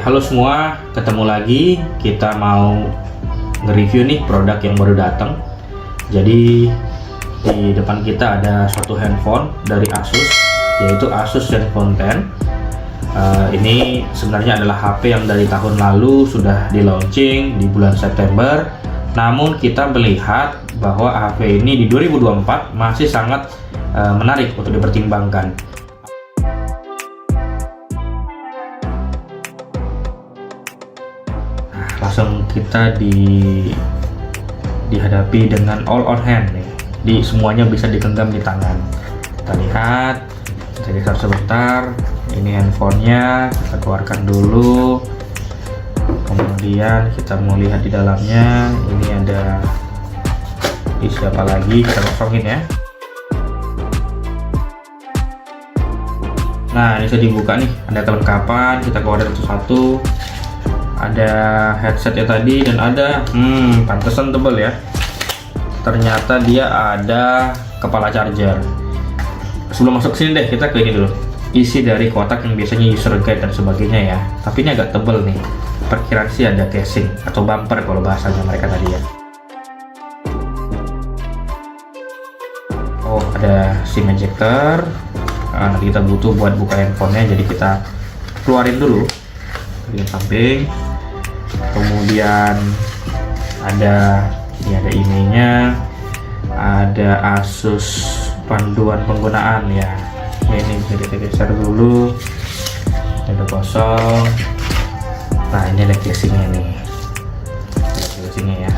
halo semua, ketemu lagi. Kita mau nge-review nih produk yang baru datang. Jadi di depan kita ada suatu handphone dari Asus, yaitu Asus Zenfone 10. Ini sebenarnya adalah HP yang dari tahun lalu sudah di launching di bulan September. Namun kita melihat bahwa HP ini di 2024 masih sangat menarik untuk dipertimbangkan. Langsung kita dihadapi dengan all on hand nih. Semuanya bisa digenggam di tangan. Kita lihat, kita geser sebentar. Ini handphonenya, kita keluarkan dulu. Kemudian kita mau lihat di dalamnya. Ini ada isi apa lagi? Kita kosongin ya. Nah, ini sudah dibuka nih. Ada kelengkapan. Kita keluarin satu-satu. Ada headset ya tadi, dan ada pantesan tebal ya, ternyata dia ada kepala charger. Sebelum masuk sini deh, kita ke ini dulu, isi dari kotak yang biasanya user guide dan sebagainya ya, tapi ini agak tebal nih. Perkiraan sih ada casing atau bumper kalau bahasanya mereka tadi ya. Oh, ada SIM ejector. Nanti kita butuh buat buka handphonenya, jadi kita keluarin dulu di samping. Kemudian ada emailnya, ada Asus panduan penggunaan ya. Ini bisa kita geser dulu, ada kosong. Nah, ini ada casingnya nih, ya.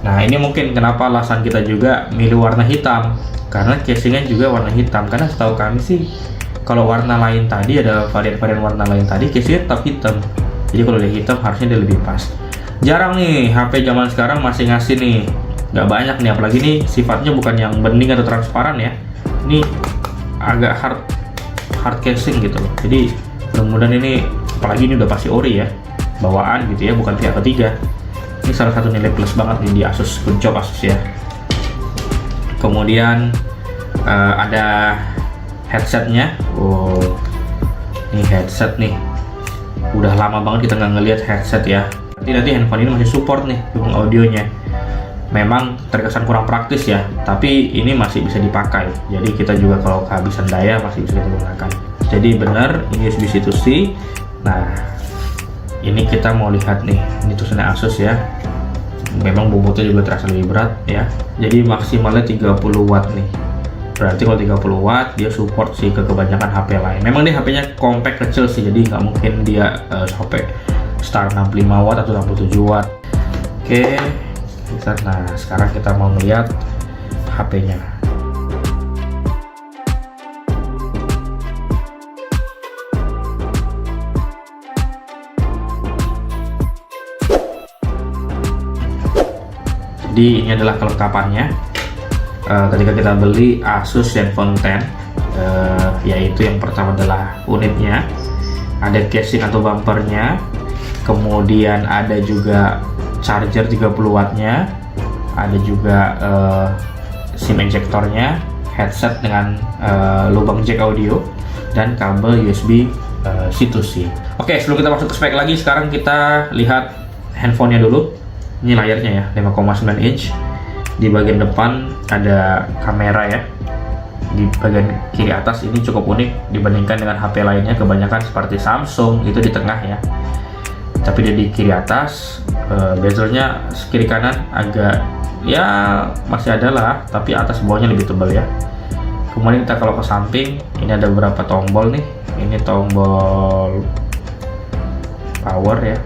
Nah, ini mungkin kenapa alasan kita juga milih warna hitam, karena casingnya juga warna hitam. Karena setahu kami sih, kalau warna lain tadi, ada varian-varian warna lain tadi, casingnya tetap hitam. Jadi kalau dia hitam harusnya dia lebih pas. Jarang nih HP zaman sekarang masih ngasih nih, nggak banyak nih. Apalagi nih sifatnya bukan yang bening atau transparan ya. Ini agak hard casing gitu loh. Jadi mudah-mudahan ini, apalagi ini udah pasti ori ya, bawaan gitu ya, bukan pihak ketiga. Ini salah satu nilai plus banget nih di Asus. Good job Asus ya. Kemudian ada headsetnya. Oh, ini headset nih, udah lama banget kita nggak ngelihat headset ya. Nanti handphone ini masih support nih dukung audionya. Memang terkesan kurang praktis ya, tapi ini masih bisa dipakai. Jadi kita juga kalau kehabisan daya masih bisa kita gunakan. Jadi benar ini USB C2C. Nah, ini kita mau lihat nih, ini tulisannya Asus ya. Memang bobotnya juga terasa lebih berat ya. Jadi maksimalnya 30 watt nih. Berarti kalau 30 watt dia support sih ke kebanyakan HP lain. Memang dia HP-nya compact kecil sih, jadi nggak mungkin dia sampai start 65 watt atau 67 watt. Oke, nah sekarang kita mau melihat HP-nya. Jadi ini adalah kelengkapannya. Ketika kita beli Asus Zenfone 10, yaitu yang pertama adalah unitnya, ada casing atau bumpernya, kemudian ada juga charger 30 wattnya, ada juga SIM ejectornya, headset dengan lubang jack audio, dan kabel USB C2C. Oke, sebelum kita masuk ke spek lagi, sekarang kita lihat handphonenya dulu. Ini layarnya ya, 5,9 inch. Di bagian depan ada kamera ya. Di bagian kiri atas ini cukup unik dibandingkan dengan HP lainnya, kebanyakan seperti Samsung itu di tengah ya. Tapi dia di kiri atas, bezelnya kiri kanan agak ya masih ada lah, tapi atas bawahnya lebih tebal ya. Kemudian kita kalau ke samping, ini ada beberapa tombol nih. Ini tombol power ya.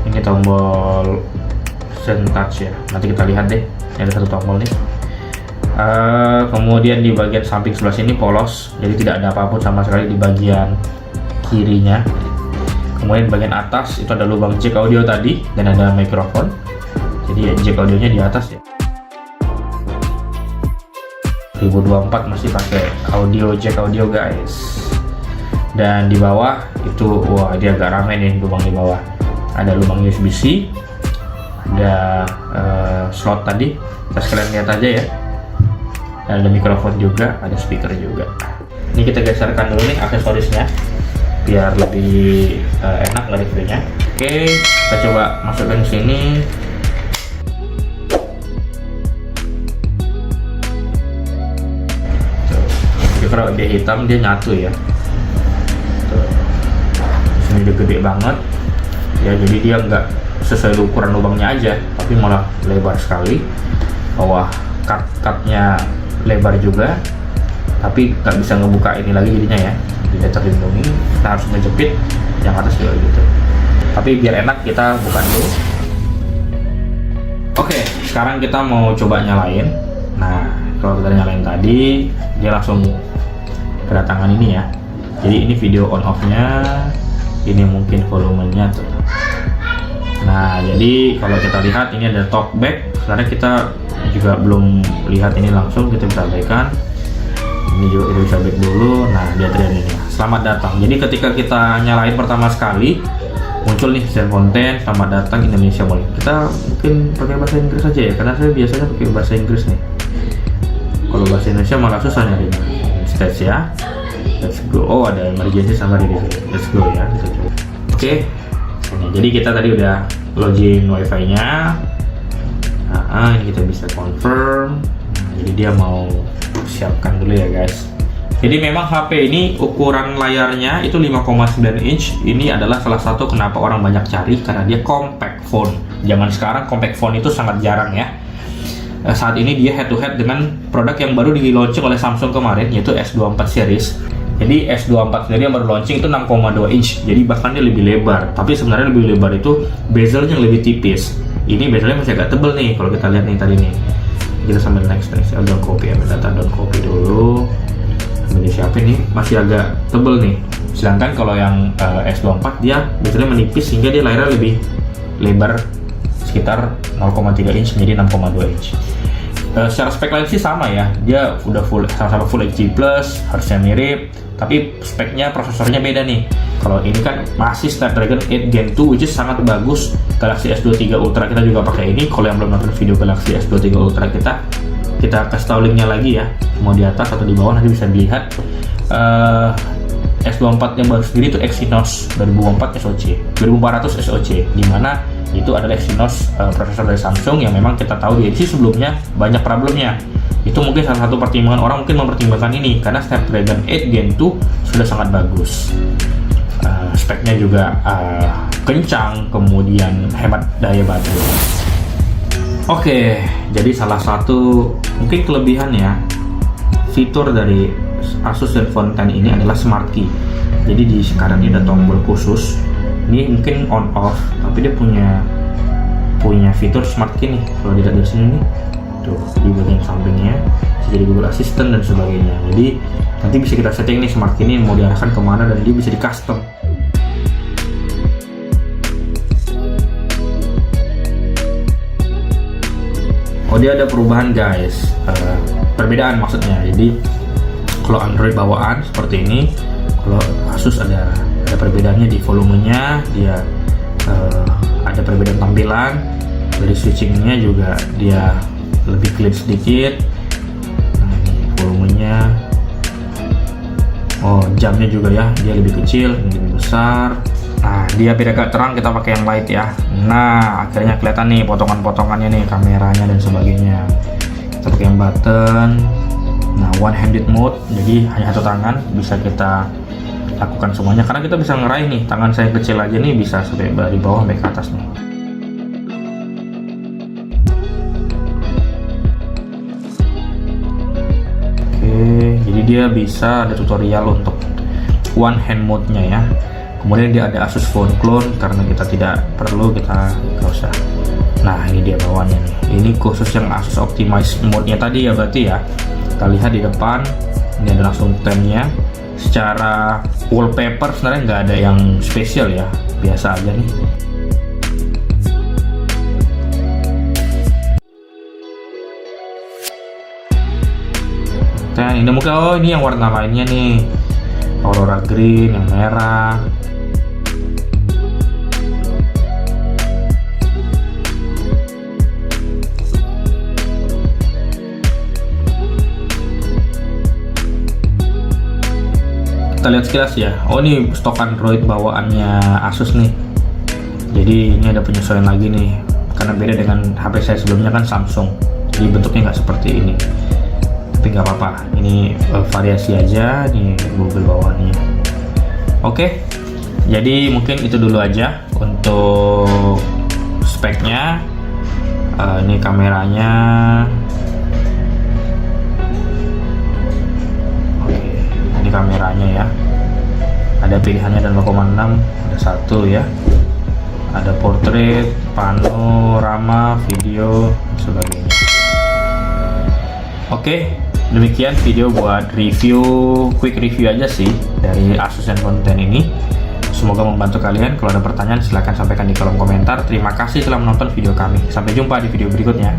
Ini tombol Zen Touch ya. Nanti kita lihat deh, ini ada satu tombol nih. Kemudian di bagian samping sebelah sini polos, jadi tidak ada apapun sama sekali di bagian kirinya. Kemudian bagian atas itu ada lubang jack audio tadi, dan ada mikrofon. Jadi jack audionya di atas ya. 2024 masih pakai audio jack audio guys. Dan di bawah itu, wah dia agak ramai nih lubang di bawah. Ada lubang USB-C, ada slot tadi, kita sekalian lihat aja ya. Dan ada mikrofon juga, ada speaker juga. Ini kita geserkan dulu nih aksesorisnya. biar lebih enak lah reviewnya. Oke, kita coba masukkan ke sini. Jadi kalau dia hitam dia nyatu ya. Tuh. Sini dia gede banget ya, jadi dia nggak sesuai ukuran lubangnya aja, tapi malah lebar sekali. Bawah cut-cutnya lebar juga, tapi nggak bisa ngebuka ini lagi jadinya ya, tidak terlindungi. Kita harus ngejepit yang atas juga gitu, tapi biar enak kita buka dulu. Oke, sekarang kita mau coba nyalain. Nah, kalau kita nyalain tadi dia langsung kedatangan ini ya, jadi ini video on off nya, ini mungkin volumenya tuh. Nah, jadi kalau kita lihat ini ada talkback, karena kita juga belum lihat ini langsung, kita bisa abaikan. Ini juga kita bisa back dulu. Nah, dia tadi ini, selamat datang. Jadi ketika kita nyalain pertama sekali, muncul nih Zenfone 10, selamat datang Indonesia Mall. Kita mungkin pakai bahasa Inggris aja ya, karena saya biasanya pakai bahasa Inggris nih. Kalau bahasa Indonesia malah susah nyarinya. Stage ya, let's go. Oh, ada emergency sama release, let's go ya. Oke. Jadi kita tadi udah login wifi-nya. Nah, ini kita bisa confirm. Jadi dia mau siapkan dulu ya guys. Jadi memang HP ini ukuran layarnya itu 5,9 inch. Ini adalah salah satu kenapa orang banyak cari, karena dia compact phone. Zaman sekarang compact phone itu sangat jarang ya. Saat ini dia head to head dengan produk yang baru di launching oleh Samsung kemarin, yaitu S24 series. Jadi S24 sendiri yang baru launching itu 6,2 inch, jadi bahkan dia lebih lebar. Tapi sebenarnya lebih lebar itu bezelnya yang lebih tipis. Ini bezelnya masih agak tebel nih, kalau kita lihat nih tadi nih. Kita sambil next, down copy, ambil data down copy dulu. Ambil disiapin nih, masih agak tebel nih. Sedangkan kalau yang S24 dia bezelnya menipis sehingga dia layarnya lebih lebar, sekitar 0,3 inch menjadi 6,2 inch. Secara spek lain sih sama ya, dia udah sama-sama full HD+, harusnya mirip, tapi speknya prosesornya beda nih. Kalau ini kan masih Snapdragon 8 Gen 2, which is sangat bagus. Galaxy S23 Ultra kita juga pakai ini. Kalau yang belum nonton video Galaxy S23 Ultra kita kasih tahu linknya lagi ya, mau di atas atau di bawah, nanti bisa dilihat. S24 yang baru sendiri itu Exynos 2004 SoC, 2400 SoC, dimana itu adalah Exynos prosesor dari Samsung yang memang kita tahu di edisi sebelumnya banyak problemnya. Itu mungkin salah satu pertimbangan orang mungkin mempertimbangkan ini, karena Snapdragon 8 Gen 2 sudah sangat bagus. Speknya juga kencang, kemudian hemat daya baterai. Oke, jadi salah satu mungkin kelebihannya, fitur dari Asus Zenfone 10 ini adalah Smart Key. Jadi di sekarang ini ada tombol khusus. Ini mungkin on off, tapi dia punya fitur Smart Key nih. Kalau dilihat dari sini nih, tuh di bagian sampingnya bisa jadi Google Assistant dan sebagainya. Jadi nanti bisa kita setting nih Smart Key ini mau diarahkan kemana, dan dia bisa di custom. Oh, dia ada perubahan guys, perbedaan maksudnya. Jadi kalau Android bawaan seperti ini, kalau Asus ada perbedaannya di volumenya, dia ada perbedaan tampilan. Dari switchingnya juga dia lebih clean sedikit. Nah, ini volumenya. Oh, jamnya juga ya, dia lebih kecil, ini lebih besar. Nah, dia biar agak terang kita pakai yang light ya. Nah, akhirnya kelihatan nih potongan-potongannya nih, kameranya dan sebagainya. Kita pakai yang button. Nah, one handed mode, jadi hanya satu tangan bisa kita lakukan semuanya, karena kita bisa ngeraih nih, tangan saya kecil aja nih bisa sampai dari bawah sampai ke atas nih. Oke, jadi dia bisa ada tutorial untuk one hand mode nya ya. Kemudian dia ada Asus Phone Clone, karena kita tidak perlu, kita nggak usah. Nah, ini dia bawaannya nih, ini khusus yang Asus Optimize mode nya tadi ya, berarti ya. Kita lihat di depan, ini ada langsung temnya. Secara wallpaper sebenarnya nggak ada yang spesial ya, biasa aja nih. Dan ini mungkin, oh ini yang warna lainnya nih, Aurora Green, yang merah. kita lihat sekilas ya. Oh, ini stok Android bawaannya Asus nih. Jadi ini ada penyesuaian lagi nih, karena beda dengan HP saya sebelumnya kan Samsung. Jadi bentuknya nggak seperti ini. Tapi nggak apa-apa. Ini variasi aja nih Google bawaannya. Oke. Jadi mungkin itu dulu aja untuk speknya. Ini kameranya. Oke, ini kameranya ya. Ada pilihannya dan 0,6, ada satu ya. Ada portrait, panorama, video, dan sebagainya. Oke, demikian video buat quick review aja sih dari Asus ZenFone 10 ini. Semoga membantu kalian. Kalau ada pertanyaan silahkan sampaikan di kolom komentar. Terima kasih telah menonton video kami. Sampai jumpa di video berikutnya.